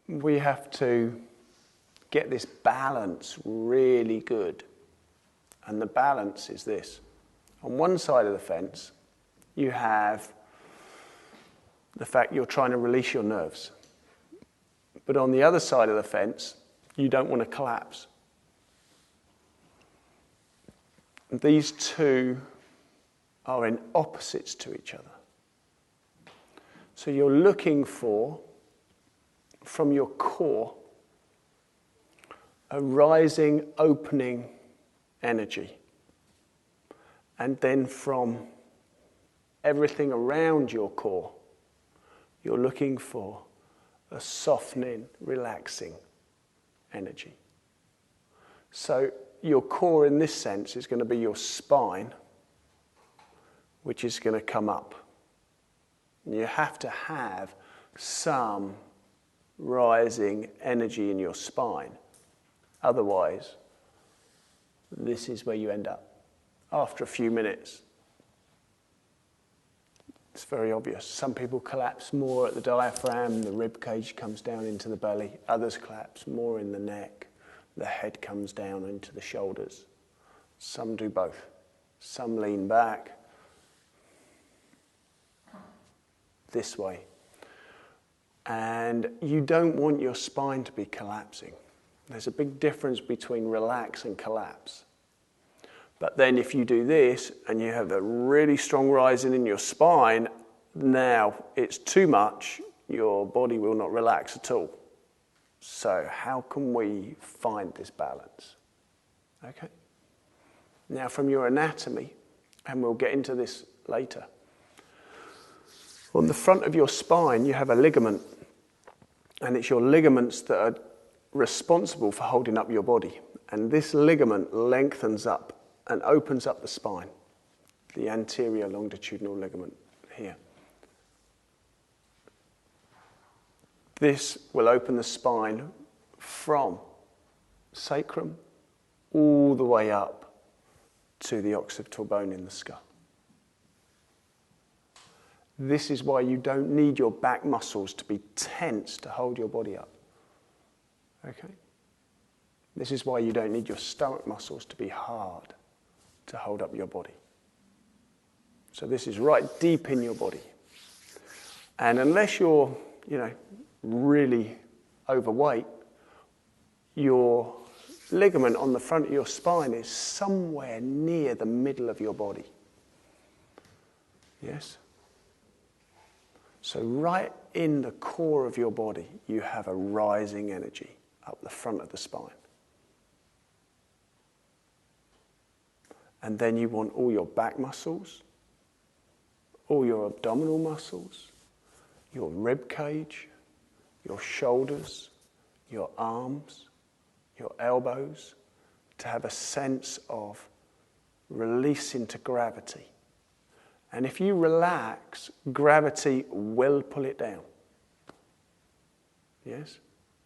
we have to get this balance really good. And the balance is this. On one side of the fence, you have the fact you're trying to release your nerves. But on the other side of the fence, you don't want to collapse. These two are in opposites to each other. So you're looking for, from your core, a rising, opening energy. And then from everything around your core, you're looking for a softening, relaxing energy. So your core in this sense is going to be your spine, which is going to come up. You have to have some rising energy in your spine. Otherwise, this is where you end up. After a few minutes, it's very obvious. Some people collapse more at the diaphragm, the rib cage comes down into the belly. Others collapse more in the neck. The head comes down into the shoulders. Some do both. Some lean back this way. And you don't want your spine to be collapsing. There's a big difference between relax and collapse. But then if you do this and you have a really strong rising in your spine, now it's too much, your body will not relax at all. So how can we find this balance? Okay. Now from your anatomy, and we'll get into this later, on the front of your spine you have a ligament, and it's your ligaments that are responsible for holding up your body. And this ligament lengthens up and opens up the spine, the anterior longitudinal ligament here. This will open the spine from sacrum all the way up to the occipital bone in the skull. This is why you don't need your back muscles to be tense to hold your body up. Okay? This is why you don't need your stomach muscles to be hard to hold up your body. So this is right deep in your body. And unless you're, really overweight, your ligament on the front of your spine is somewhere near the middle of your body. Yes? So right in the core of your body, you have a rising energy up the front of the spine. And then you want all your back muscles, all your abdominal muscles, your rib cage, your shoulders, your arms, your elbows, to have a sense of release into gravity. And if you relax, gravity will pull it down. Yes?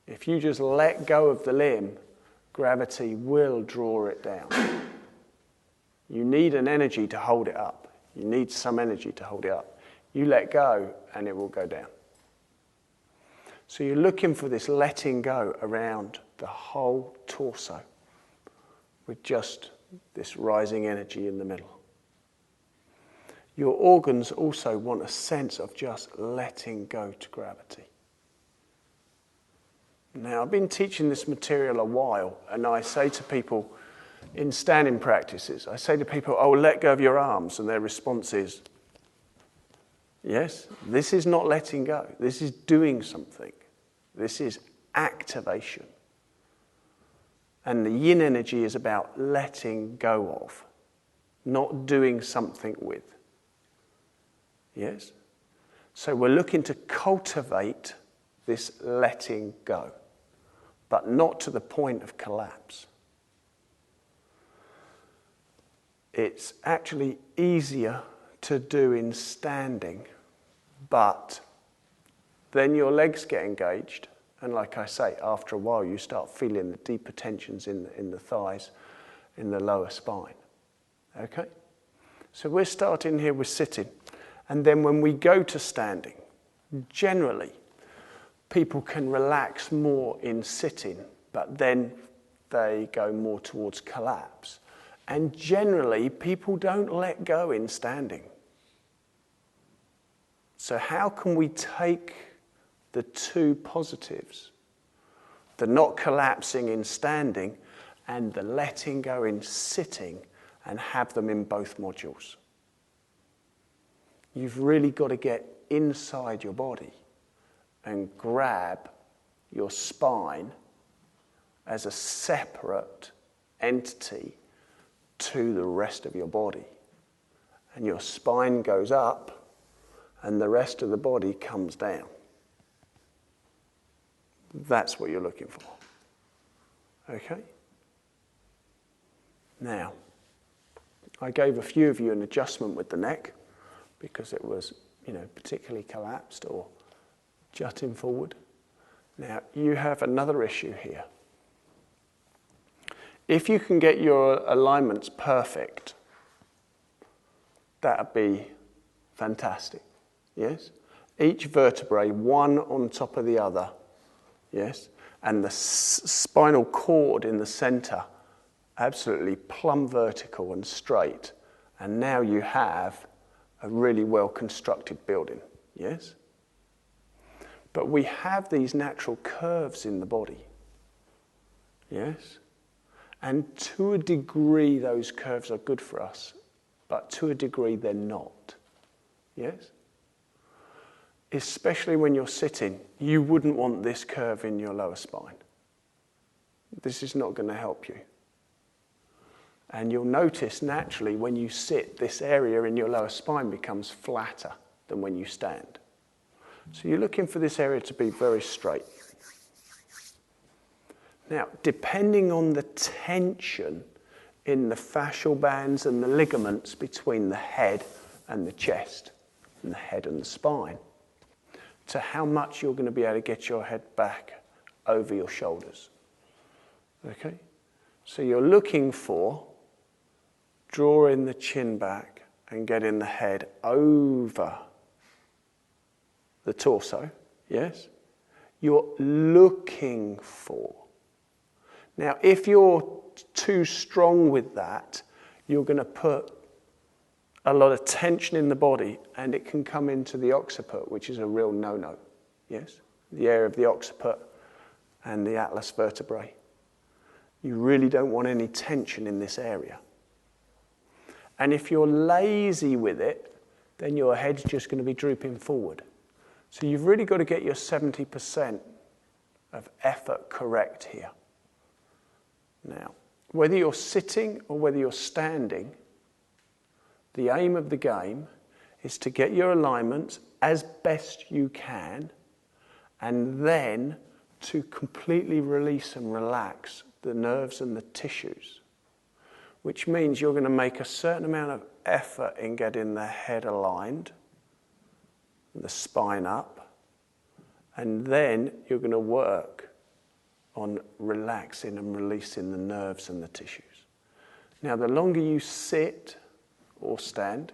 If you just let go of the limb, gravity will draw it down. You need an energy to hold it up. You need some energy to hold it up. You let go and it will go down. So you're looking for this letting go around the whole torso with just this rising energy in the middle. Your organs also want a sense of just letting go to gravity. Now, I've been teaching this material a while, and I say to people in standing practices, I say to people, let go of your arms, and their response is, yes, this is not letting go. This is doing something. This is activation. And the yin energy is about letting go of, not doing something with. Yes? So we're looking to cultivate this letting go, but not to the point of collapse. It's actually easier to do in standing, but then your legs get engaged, and like I say, after a while you start feeling the deeper tensions in the thighs, in the lower spine. Okay? So we're starting here with sitting, and then when we go to standing, generally, people can relax more in sitting, but then they go more towards collapse. And generally, people don't let go in standing. So how can we take the two positives, the not collapsing in standing and the letting go in sitting, and have them in both modules? You've really got to get inside your body and grab your spine as a separate entity to the rest of your body. And your spine goes up and the rest of the body comes down. That's what you're looking for. Okay? Now, I gave a few of you an adjustment with the neck because it was, particularly collapsed or jutting forward. Now, you have another issue here. If you can get your alignments perfect, that would be fantastic, yes? Each vertebrae, one on top of the other, yes? And the spinal cord in the center, absolutely plumb vertical and straight. And now you have a really well-constructed building, yes? But we have these natural curves in the body, yes? And to a degree, those curves are good for us, but to a degree, they're not, yes? Especially when you're sitting, you wouldn't want this curve in your lower spine. This is not going to help you. And you'll notice naturally when you sit, this area in your lower spine becomes flatter than when you stand. So you're looking for this area to be very straight. Now, depending on the tension in the fascial bands and the ligaments between the head and the chest, and the head and the spine, to how much you're going to be able to get your head back over your shoulders. Okay? So you're looking for drawing the chin back and getting the head over the torso, yes? You're looking for. Now, if you're too strong with that, you're going to put a lot of tension in the body and it can come into the occiput, which is a real no-no, yes? The area of the occiput and the atlas vertebrae. You really don't want any tension in this area. And if you're lazy with it, then your head's just going to be drooping forward. So you've really got to get your 70% of effort correct here. Now, whether you're sitting or whether you're standing, the aim of the game is to get your alignments as best you can and then to completely release and relax the nerves and the tissues, which means you're going to make a certain amount of effort in getting the head aligned, the spine up, and then you're going to work on relaxing and releasing the nerves and the tissues. Now, the longer you sit or stand,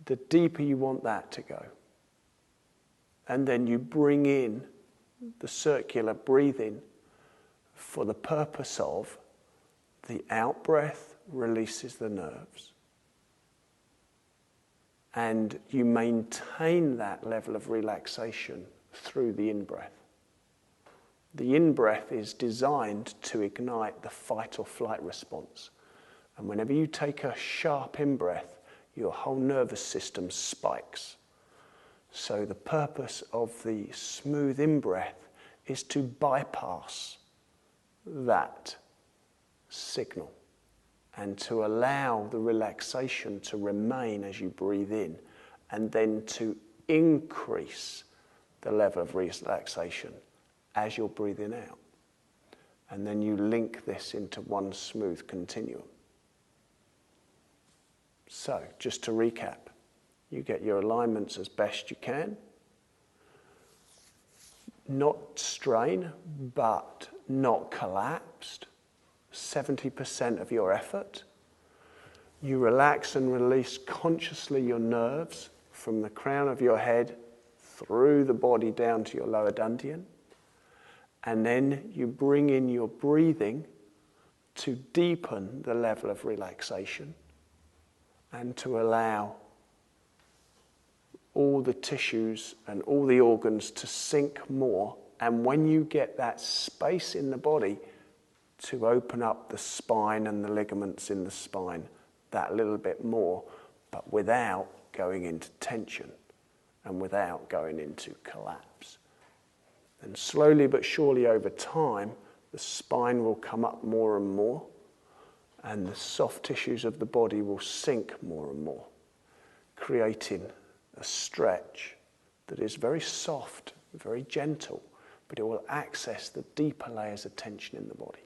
the deeper you want that to go. And then you bring in the circular breathing for the purpose of the out-breath releases the nerves. And you maintain that level of relaxation through the in-breath. The in-breath is designed to ignite the fight or flight response. And whenever you take a sharp in-breath, your whole nervous system spikes. So the purpose of the smooth in-breath is to bypass that signal and to allow the relaxation to remain as you breathe in and then to increase the level of relaxation as you're breathing out. And then you link this into one smooth continuum. So, just to recap, you get your alignments as best you can. Not strain, but not collapsed. 70% of your effort. You relax and release consciously your nerves from the crown of your head through the body down to your lower dantian. And then you bring in your breathing to deepen the level of relaxation and to allow all the tissues and all the organs to sink more. And when you get that space in the body, to open up the spine and the ligaments in the spine that little bit more, but without going into tension and without going into collapse. And slowly but surely over time, the spine will come up more and more, and the soft tissues of the body will sink more and more, creating a stretch that is very soft, very gentle, but it will access the deeper layers of tension in the body.